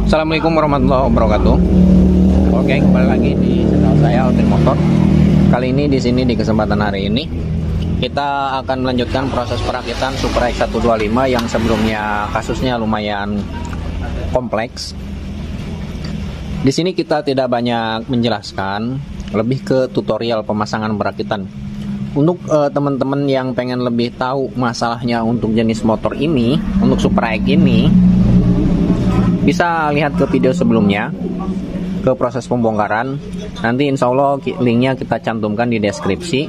Assalamualaikum warahmatullahi wabarakatuh. Oke, kembali lagi di channel saya Ultim Motor. Kali ini di sini di kesempatan hari ini kita akan melanjutkan proses perakitan Super X125 yang sebelumnya kasusnya lumayan kompleks. Di sini kita tidak banyak menjelaskan, lebih ke tutorial pemasangan perakitan. Untuk teman-teman yang pengen lebih tahu masalahnya untuk jenis motor ini, untuk Super X ini, bisa lihat ke video sebelumnya, ke proses pembongkaran. Nanti insya Allah linknya kita cantumkan di deskripsi.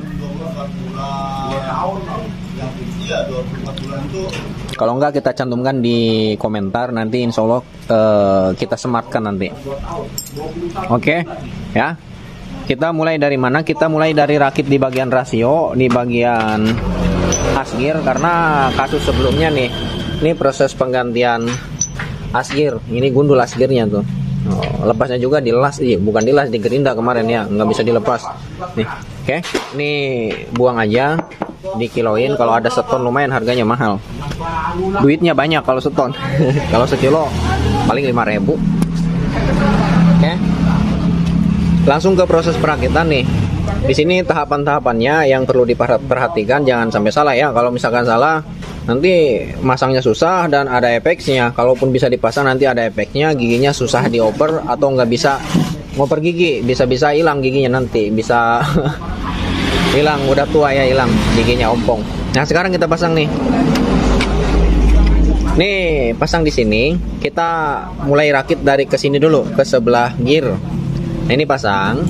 Kalau enggak kita cantumkan di komentar, nanti insya Allah kita sematkan nanti. Oke, ya. Kita mulai dari mana? Kita mulai dari rakit di bagian rasio, di bagian asgir, karena kasus sebelumnya nih, ini proses penggantian asgir, ini gundul asgirnya tuh. Lepasnya juga dilas, bukan dilas, digerinda kemarin ya, nggak bisa dilepas nih. Oke, ini buang aja, dikiloin. Kalau ada seton lumayan harganya mahal, duitnya banyak kalau seton. Kalau sekilo paling 5.000. Oke, langsung ke proses perakitan nih. Di sini tahapan-tahapannya yang perlu diperhatikan, jangan sampai salah ya. Kalau misalkan salah, nanti masangnya susah dan ada efeknya. Kalaupun bisa dipasang nanti ada efeknya, giginya susah dioper atau nggak bisa ngoper gigi, bisa-bisa hilang giginya nanti, bisa hilang, udah tua ya hilang giginya, ompong. Nah sekarang kita pasang nih. Nih pasang di sini, kita mulai rakit dari ke sini dulu, ke sebelah gear. Nah ini pasang,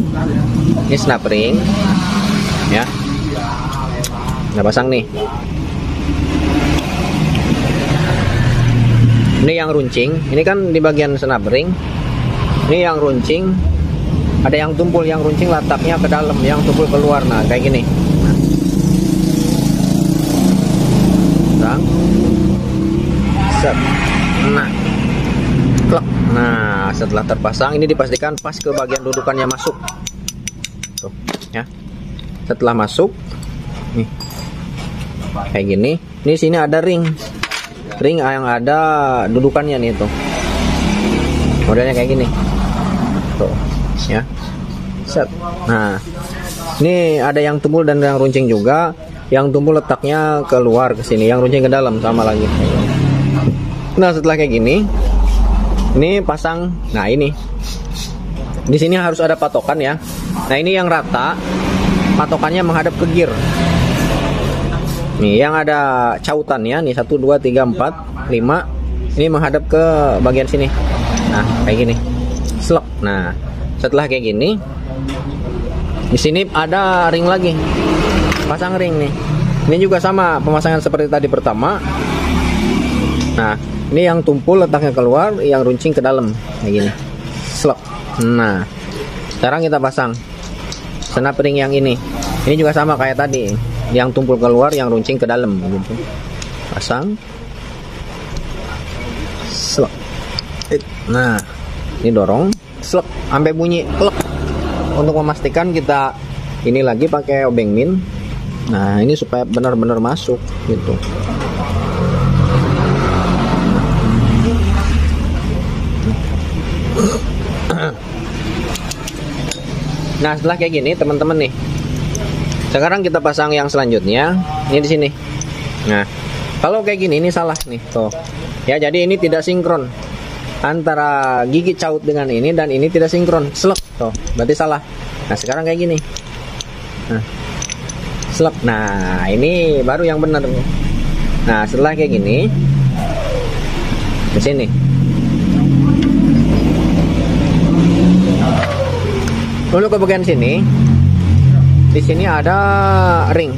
ini snap ring, ya. Nah pasang nih. Ini yang runcing, ini kan di bagian snap ring. Ini yang runcing, ada yang tumpul, yang runcing letaknya ke dalam, yang tumpul keluar. Nah kayak gini. Set. Nah, klek. Nah setelah terpasang, ini dipastikan pas ke bagian dudukannya masuk. Tuh, ya. Setelah masuk, nih, kayak gini. Ini sini ada ring yang ada dudukannya nih tuh, modelnya kayak gini tuh ya. Set. Nah ini ada yang tumpul dan yang runcing juga. Yang tumpul letaknya keluar ke sini, yang runcing ke dalam, sama lagi. Nah setelah kayak gini, ini pasang. Nah ini di sini harus ada patokan ya. Nah ini yang rata, patokannya menghadap ke gear. Nih yang ada cautannya nih, 1 2 3 4 5, ini menghadap ke bagian sini. Nah kayak gini, slok. Nah setelah kayak gini, di sini ada ring lagi, pasang ring nih. Ini juga sama pemasangan seperti tadi pertama. Nah ini yang tumpul letaknya keluar, yang runcing ke dalam kayak gini, slok. Nah sekarang kita pasang snap ring yang ini juga sama kayak tadi, yang tumpul keluar, yang runcing ke dalam gitu. Pasang, slok. Nah ini dorong, slok, sampai bunyi klek. Untuk memastikan kita ini lagi pakai obeng min. Nah ini supaya benar-benar masuk gitu. Nah setelah kayak gini teman-teman nih, sekarang kita pasang yang selanjutnya. Ini di sini. Nah kalau kayak gini ini salah nih tuh ya, jadi ini tidak sinkron antara gigi caut dengan ini, dan ini tidak sinkron, slek tuh, berarti salah. Nah sekarang kayak gini, nah slek. Nah ini baru yang benar. Nah setelah kayak gini, di sini dulu ke bagian sini. Di sini ada ring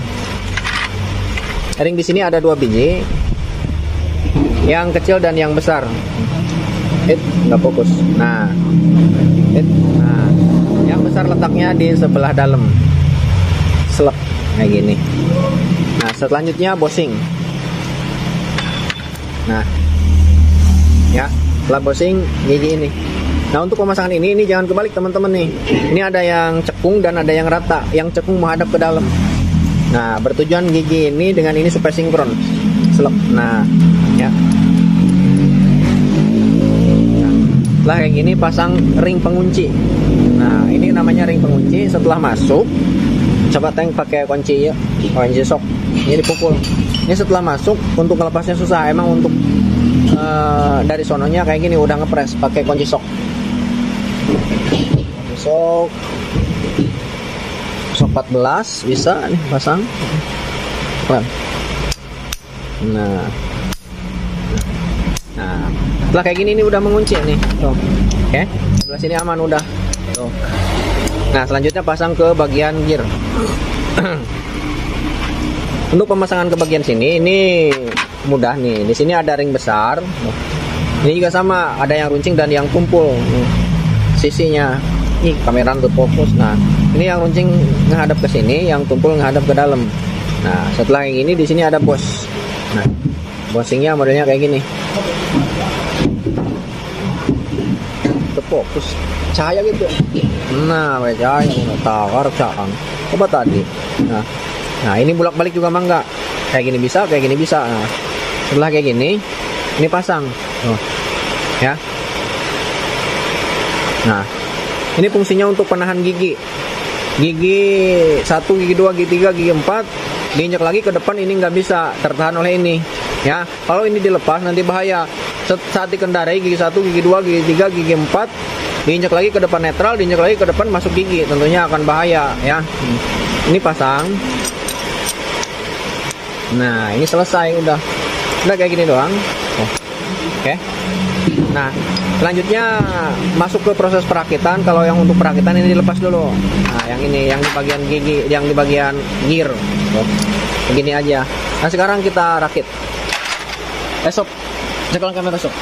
di sini ada 2 biji, yang kecil dan yang besar. Nggak fokus. Nah yang besar letaknya di sebelah dalam, slek kayak gini. Nah selanjutnya bosing. Nah ya setelah bosing gigi ini. Nah untuk pemasangan ini jangan kebalik teman-teman nih. Ini ada yang cekung dan ada yang rata. Yang cekung menghadap ke dalam. Nah bertujuan gigi ini dengan ini supaya sinkron. Selep. Nah ya. Setelah kayak gini pasang ring pengunci. Nah ini namanya ring pengunci. Setelah masuk, coba tank pakai kunci ya, kunci sok. Ini dipukul. Ini setelah masuk, untuk melepasnya susah. Emang untuk dari sononya kayak gini udah ngepres pakai kunci sok. Sok 14 bisa nih pasang. Nah, setelah kayak gini ini udah mengunci nih. Tuh. Oke, sebelah sini aman udah. Tuh. Nah, selanjutnya pasang ke bagian gear. Untuk pemasangan ke bagian sini ini mudah nih. Di sini ada ring besar. Ini juga sama, ada yang runcing dan yang tumpul. Sisinya. Ih, kamera untuk fokus. Nah, ini yang runcing menghadap ke sini, yang tumpul menghadap ke dalam. Nah, setelah yang ini di sini ada bos. Nah, bosingnya modelnya kayak gini. Fokus cahaya gitu. Nah, cahaya tawar cakang. Coba tadi. Nah, ini bolak-balik juga mangga. Kayak gini bisa, kayak gini bisa. Nah, setelah kayak gini, ini pasang. Oh. Ya. Nah, ini fungsinya untuk penahan gigi. Gigi 1, gigi 2, gigi 3, gigi 4 diinjak lagi ke depan ini nggak bisa tertahan oleh ini. Ya, kalau ini dilepas nanti bahaya. Saat dikendarai gigi 1, gigi 2, gigi 3, gigi 4 diinjak lagi ke depan netral, diinjak lagi ke depan masuk gigi, tentunya akan bahaya ya. Ini pasang. Nah, ini selesai udah kayak gini doang. Oke. Nah, selanjutnya masuk ke proses perakitan. Kalau yang untuk perakitan ini dilepas dulu. Nah, yang ini yang di bagian gigi, yang di bagian gear. Begini aja. Nah, sekarang kita rakit. Sob, cekelan kamera sob.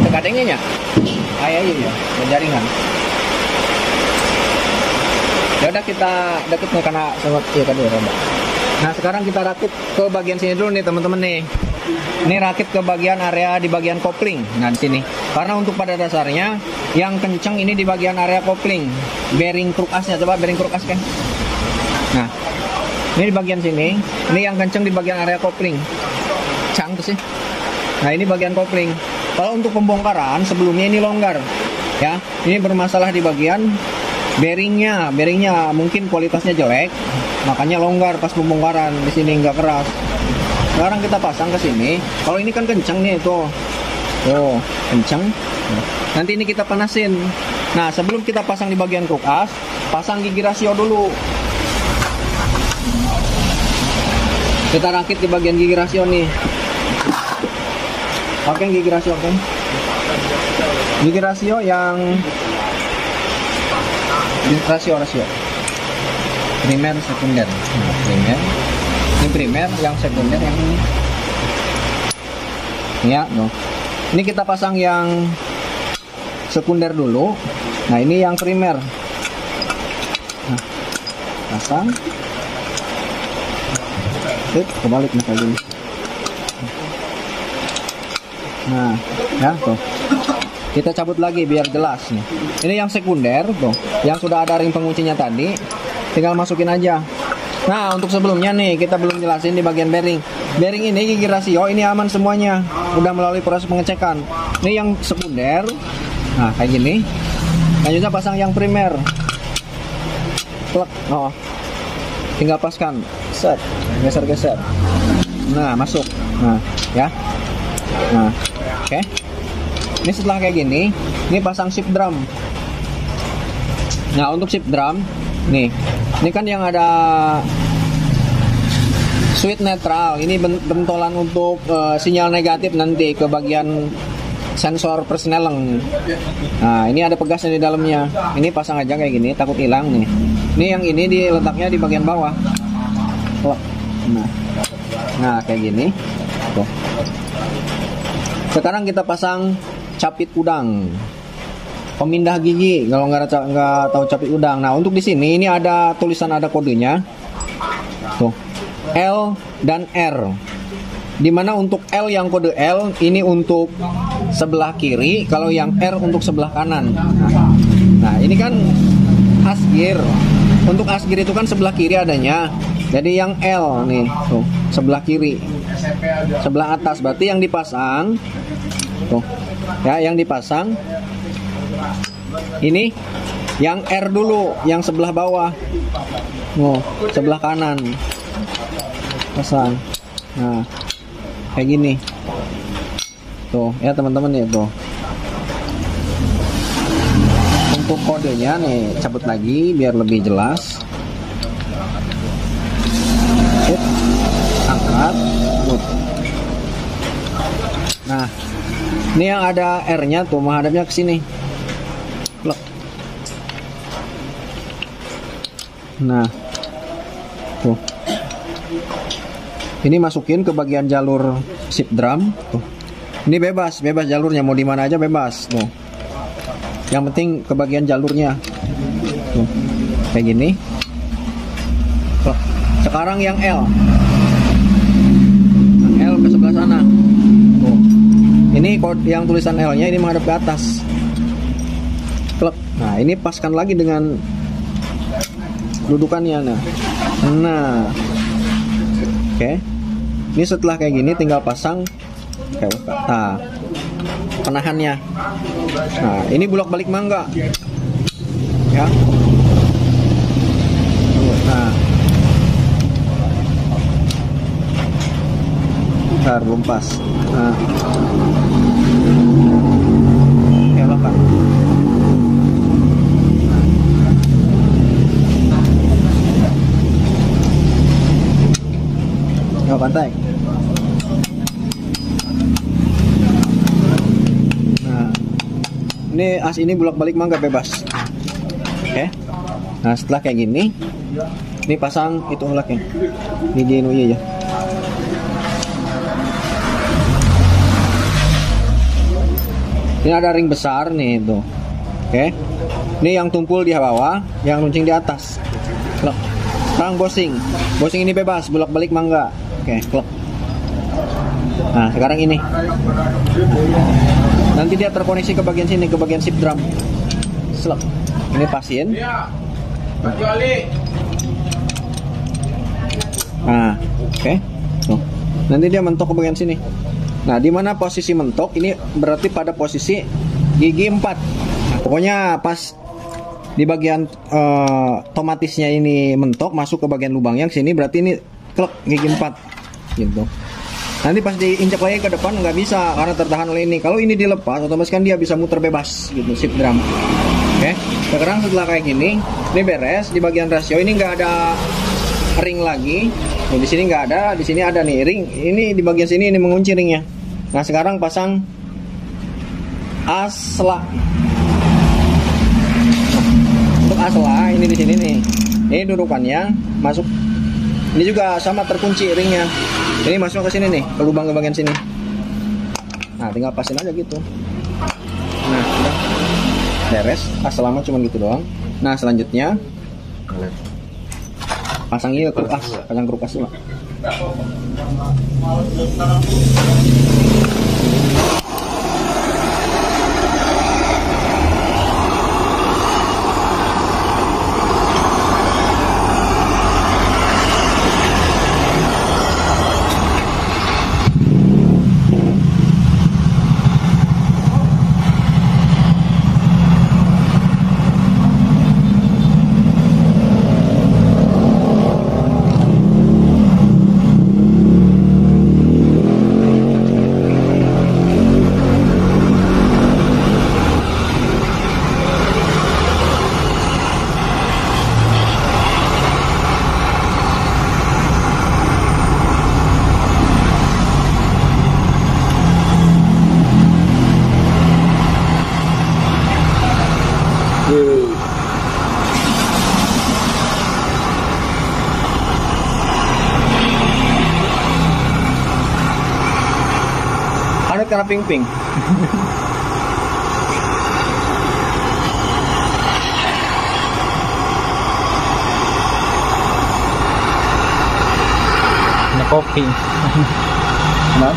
Tekadengnya ya? Ayah ya, jaringan. Ya udah kita deket nih karena sangat ya tadi roda. Nah, sekarang kita rakit ke bagian sini dulu nih teman-teman nih. Ini rakit ke bagian area di bagian kopling. Nah, di sini. Karena untuk pada dasarnya yang kenceng ini di bagian area kopling. Bearing truk asnya, coba bearing truk as kan. Nah, ini di bagian sini. Ini yang kenceng di bagian area kopling. Cang tuh sih. Nah, ini bagian kopling. Kalau untuk pembongkaran sebelumnya ini longgar. Ya, ini bermasalah di bagian bearingnya mungkin kualitasnya jelek, makanya longgar pas pembongkaran. Di sini nggak keras. Sekarang kita pasang ke sini. Kalau ini kan kenceng nih tuh, kenceng. Nanti ini kita panasin. Nah, sebelum kita pasang di bagian truk as, pasang gigi rasio dulu. Kita rakit di bagian gigi rasio nih. Pakai gigi rasio kan? Gigi rasio yang rasio primer sekunder. Nah, primer ini primer, yang sekunder yang ini ya. Ini kita pasang yang sekunder dulu. Nah, ini yang primer. Nah, pasang kebalik nih kayak gini. Nah, ya tuh. Kita cabut lagi biar jelas nih. Ini yang sekunder tuh, yang sudah ada ring penguncinya tadi, tinggal masukin aja. Nah, untuk sebelumnya nih kita belum jelasin di bagian bearing. Bearing ini gigi rasio ini aman semuanya, udah melalui proses pengecekan. Ini yang sekunder. Nah, kayak gini. Lanjutnya pasang yang primer. Plek. Oh. Tinggal paskan. Set. Geser-geser. Nah, masuk. Nah, ya. Nah, oke. Ini setelah kayak gini, ini pasang shift drum. Nah, untuk shift drum, nih, ini kan yang ada switch netral. Ini bentolan untuk sinyal negatif nanti ke bagian sensor persneleng. Nah, ini ada pegasnya di dalamnya. Ini pasang aja kayak gini, takut hilang nih. Ini yang ini diletaknya di bagian bawah. Nah, kayak gini. Tuh. Sekarang kita pasang capit udang, pemindah gigi. Kalau nggak tahu capit udang. Nah, untuk di sini ini ada tulisan, ada kodenya. Tuh, L dan R. Dimana untuk L yang kode L ini untuk sebelah kiri, kalau yang R untuk sebelah kanan. Nah, ini kan as gear. Untuk asgir itu kan sebelah kiri adanya. Jadi yang L nih, tuh, sebelah kiri. Sebelah atas berarti yang dipasang. Tuh. Ya, yang dipasang ini yang R dulu, yang sebelah bawah. Oh, sebelah kanan. Pasang. Nah, kayak gini. Tuh, ya teman-teman ya tuh. Untuk kodenya nih, cabut lagi biar lebih jelas. Angkat. Nah, ini yang ada R-nya tuh menghadapnya ke sini. Nah, tuh. Ini masukin ke bagian jalur shift drum. Tuh. Ini bebas jalurnya, mau di mana aja bebas. Tuh. Yang penting ke bagian jalurnya. Tuh. Kayak gini. Tuh. Sekarang yang L. Yang L ke sebelah sana. Tuh. Ini yang tulisan L-nya ini menghadap ke atas. Klep. Nah, ini paskan lagi dengan dudukannya. Nah. Oke. Ini setelah kayak gini tinggal pasang kayak nah, penahannya. Nah, ini bolak-balik mangga. Ya. Nah. Bentar, belum pas. Nah. Ya, Pak. Nggak pantai. Nah, ini as ini bolak-balik mah nggak bebas. Oke. Nah, setelah kayak gini, ini pasang itu ulaknya. Gigi ya. Ini ada ring besar nih tuh. Oke. Ini yang tumpul di bawah, yang runcing di atas. Sekarang bosing. Bosing ini bebas, bolak-balik mangga. Oke, klep. Nah, sekarang ini. Nanti dia terkoneksi ke bagian sini, ke bagian shift drum. Slep. Ini pasin. Nah, oke. Tuh. Nanti dia mentok ke bagian sini. Nah, di mana posisi mentok? Ini berarti pada posisi gigi 4. Nah, pokoknya pas di bagian otomatisnya ini mentok masuk ke bagian lubangnya sini, berarti ini klek gigi 4 gitu. Nanti pas diinjak lagi ke depan nggak bisa karena tertahan oleh ini. Kalau ini dilepas otomatis kan dia bisa muter bebas gitu shift drum. Oke. Sekarang setelah kayak gini, ini beres. Di bagian rasio ini nggak ada ring lagi. Nah, di sini nggak ada, di sini ada nih ring. Ini di bagian sini ini mengunci ringnya. Nah, sekarang pasang asla. Untuk asla ini di sini nih. Ini dudukannya masuk. Ini juga sama terkunci ringnya. Ini masuk ke sini nih, ke lubang ke bagian sini. Nah, tinggal pasin aja gitu. Nah, udah beres. Selama cuma gitu doang. Nah, selanjutnya pasang iya kulkas, pasang kulkas dulu. Anut karena ping-ping. Ada kopi. Nah.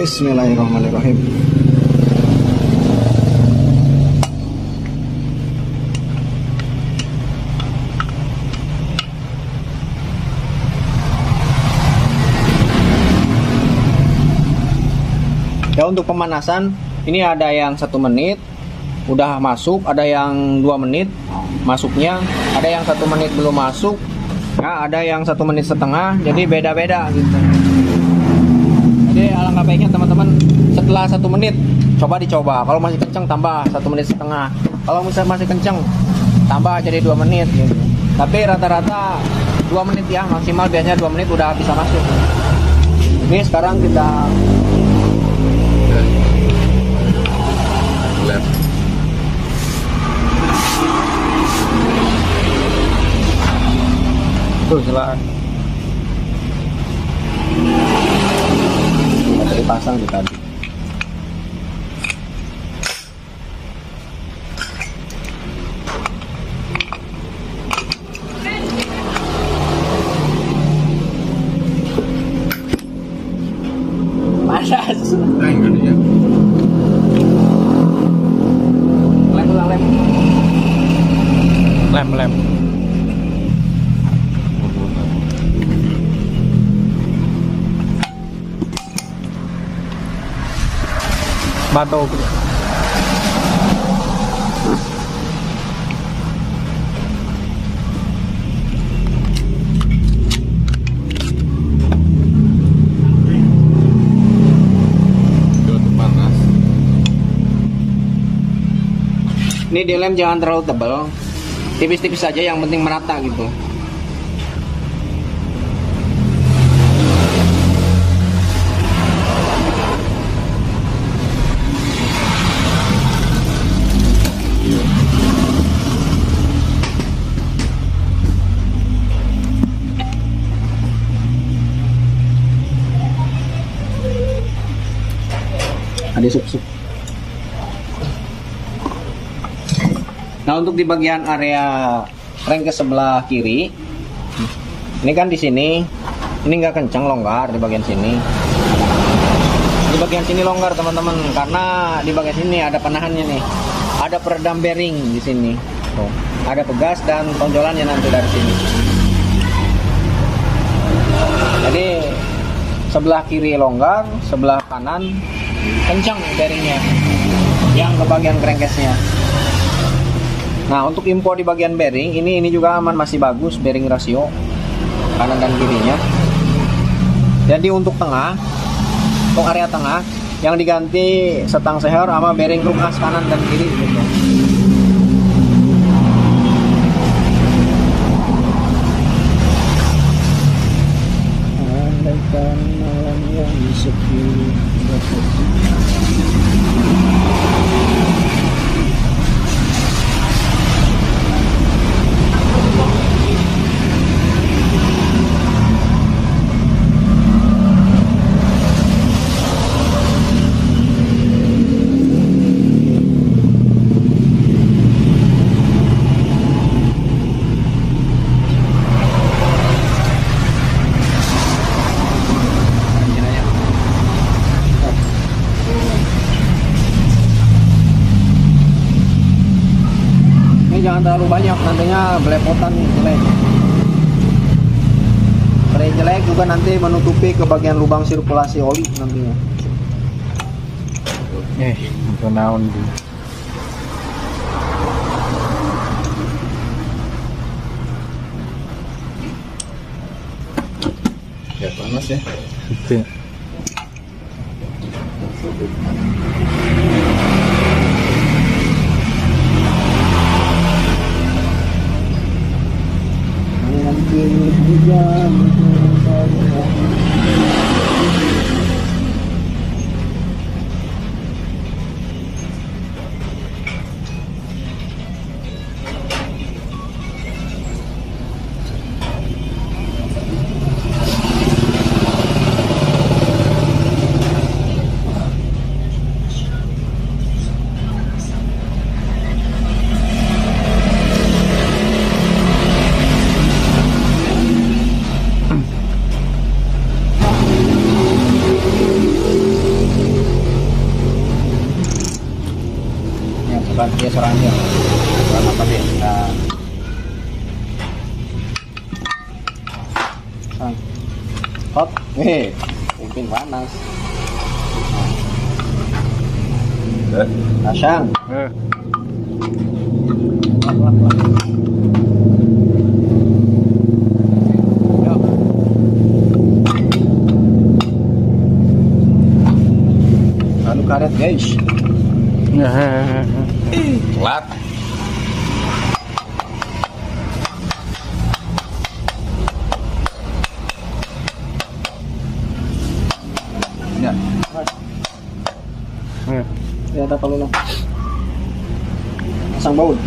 Bismillahirrahmanirrahim. Ya, untuk pemanasan ini ada yang 1 menit udah masuk, ada yang 2 menit masuknya, ada yang 1 menit belum masuk, ya, ada yang 1 menit setengah, jadi beda-beda gitu. Jadi alangkah baiknya teman-teman setelah 1 menit dicoba, kalau masih kenceng tambah 1 menit setengah, kalau misalnya masih kenceng tambah jadi 2 menit gitu. Tapi rata-rata 2 menit ya, maksimal biasanya 2 menit udah bisa masuk. Ini sekarang kita tuh silakan. Baterai pasang di tadi. Panas. Lem. Batok. Panas. Ini dilem jangan terlalu tebal, tipis-tipis saja, yang penting merata gitu. Ada sup-sup. Nah, untuk di bagian area crank ke sebelah kiri, ini kan di sini, ini nggak kencang, longgar di bagian sini. Di bagian sini longgar teman-teman, karena di bagian sini ada penahannya nih, ada peredam bearing di sini. Tuh, ada pegas dan tonjolannya nanti dari sini. Jadi sebelah kiri longgar, sebelah kanan kencang bearingnya, yang ke bagian crankcase-nya. Nah, untuk info di bagian bearing ini juga aman, masih bagus bearing rasio kanan dan kirinya. Jadi untuk tengah, untuk area tengah yang diganti setang seher sama bearing truk as kanan dan kiri gitu. Andaikan malam yang sepi. Jangan terlalu banyak, nantinya belepotan jelek. Spray jelek juga nanti menutupi ke bagian lubang sirkulasi oli nantinya. Kenaun di. Ya panas ya. Itu. serangnya. Bukan apa deh. Nah, hot, pimpin panas. Pasang. Yuk. Anu karet guys. Telat. Ya. Ya ada kalau lah. Pasang baut.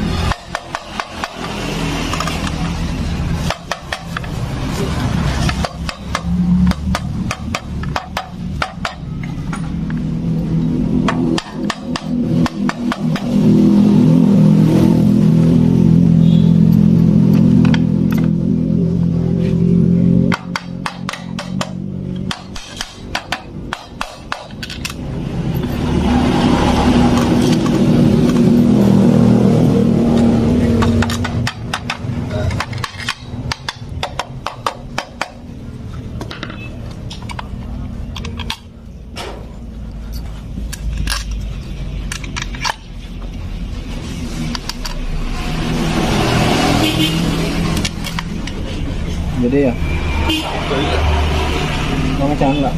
Jadi ya. Mau ngecang enggak?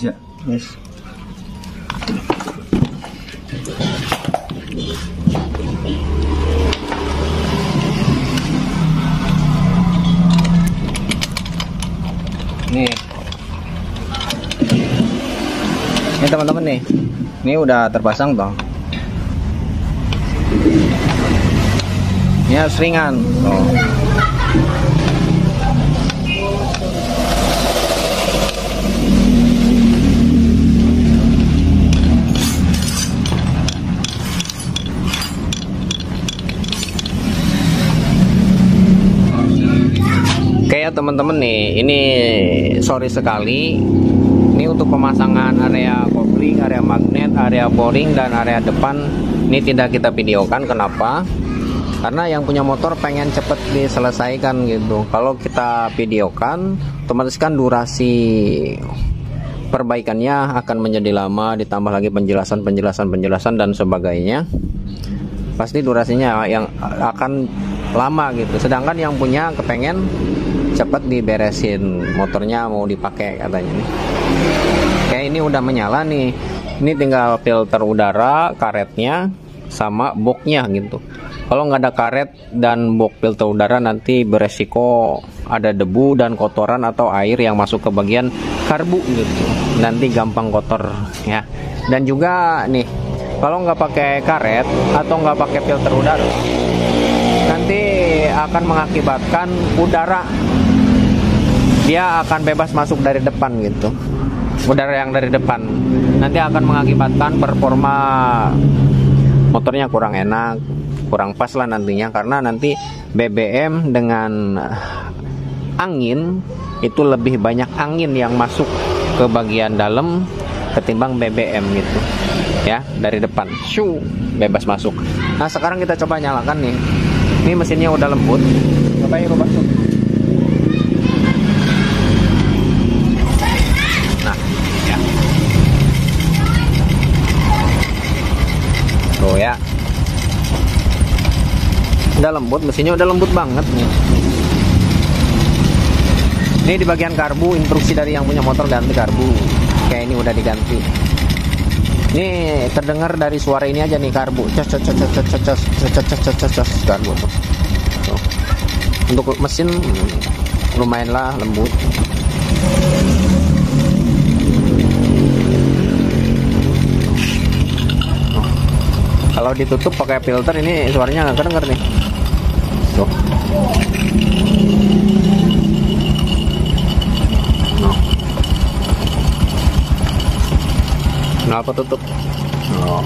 Ya. Yes. Nih. Ini teman-teman nih. Ini udah terpasang toh. Ini harus ringan. Tuh. Oke ya teman-teman nih, ini sorry sekali. Ini untuk pemasangan area kopling, area magnet, area boring dan area depan ini tidak kita videokan. Kenapa? Karena yang punya motor pengen cepet diselesaikan gitu. Kalau kita videokan, otomatis kan durasi perbaikannya akan menjadi lama, ditambah lagi penjelasan dan sebagainya. Pasti durasinya yang akan lama gitu. Sedangkan yang punya kepengen cepat diberesin, motornya mau dipakai katanya nih. Oke, ini udah menyala nih. Ini tinggal filter udara, karetnya sama boxnya gitu. Kalau nggak ada karet dan box filter udara, nanti beresiko ada debu dan kotoran atau air yang masuk ke bagian karbu gitu. Nanti gampang kotor ya. Dan juga nih, kalau nggak pakai karet atau nggak pakai filter udara, nanti akan mengakibatkan udara dia akan bebas masuk dari depan gitu. Udara yang dari depan nanti akan mengakibatkan performa motornya kurang enak, kurang pas lah nantinya, karena nanti BBM dengan angin itu lebih banyak angin yang masuk ke bagian dalam ketimbang BBM gitu ya, dari depan shoo, bebas masuk. Nah sekarang kita coba nyalakan nih. Ini mesinnya udah lembut. Coba ya masuk. Nah ya, tuh ya, udah lembut, mesinnya udah lembut banget nih. Ini di bagian karbu, instruksi dari yang punya motor ganti karbu. Oke, ini udah diganti. Ini terdengar dari suara ini aja nih, karbu. Karbu tuh. Tuh. Untuk mesin lumayanlah lembut. Kalau ditutup pakai filter ini suaranya nggak kedenger nih. Tuh. Kenapa tutup? Oh,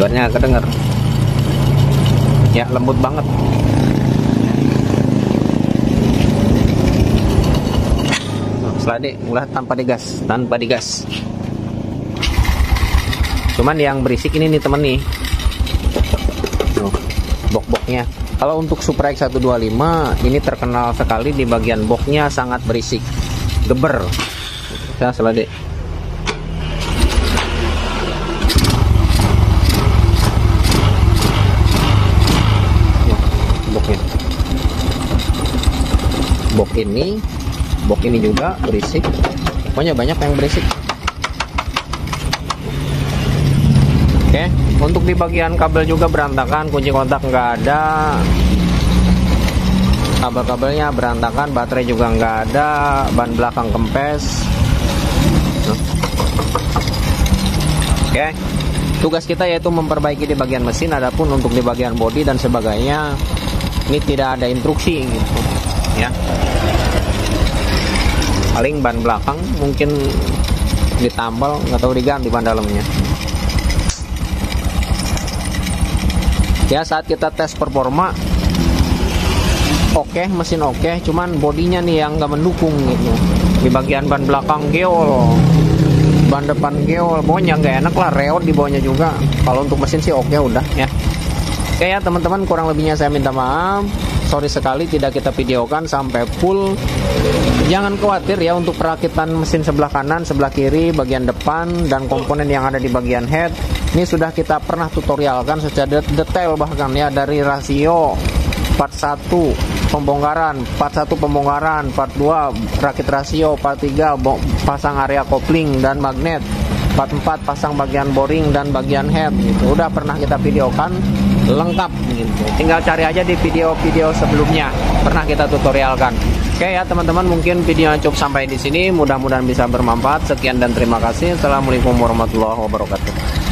suaranya nggak kedenger. Ya, lembut banget. Seladi ulah tanpa digas. Cuman yang berisik ini nih temen nih. Bok-boknya. Kalau untuk Supra X125 ini terkenal sekali di bagian boknya sangat berisik, geber. Ya, seladi. Boknya. Bok ini juga berisik. Pokoknya banyak yang berisik. Oke, untuk di bagian kabel juga berantakan, kunci kontak nggak ada, kabel-kabelnya berantakan, baterai juga nggak ada, ban belakang kempes. Oke, tugas kita yaitu memperbaiki di bagian mesin. Adapun untuk di bagian bodi dan sebagainya, ini tidak ada instruksi gitu, ya. Paling ban belakang mungkin ditambal, nggak tahu diganti ban dalamnya. Ya, saat kita tes performa oke, mesin oke, cuman bodinya nih yang nggak mendukung gitu. Di bagian ban belakang geol, ban depan geol, pokoknya nggak enak lah, reot di bawahnya juga. Kalau untuk mesin sih oke udah ya. Oke ya teman-teman, kurang lebihnya saya minta maaf. Sorry sekali tidak kita videokan sampai full. Jangan khawatir ya, untuk perakitan mesin sebelah kanan, sebelah kiri, bagian depan, dan komponen yang ada di bagian head, ini sudah kita pernah tutorialkan secara detail bahkan ya, dari rasio, part 1 pembongkaran, part 1 pembongkaran, part 2 rakit rasio, part 3 pasang area kopling dan magnet, part 4 pasang bagian boring dan bagian head gitu. Udah pernah kita videokan lengkap gitu. Tinggal cari aja di video-video sebelumnya, pernah kita tutorialkan. Oke ya teman-teman, mungkin videonya cukup sampai di sini. Mudah-mudahan bisa bermanfaat. Sekian dan terima kasih. Assalamualaikum warahmatullahi wabarakatuh.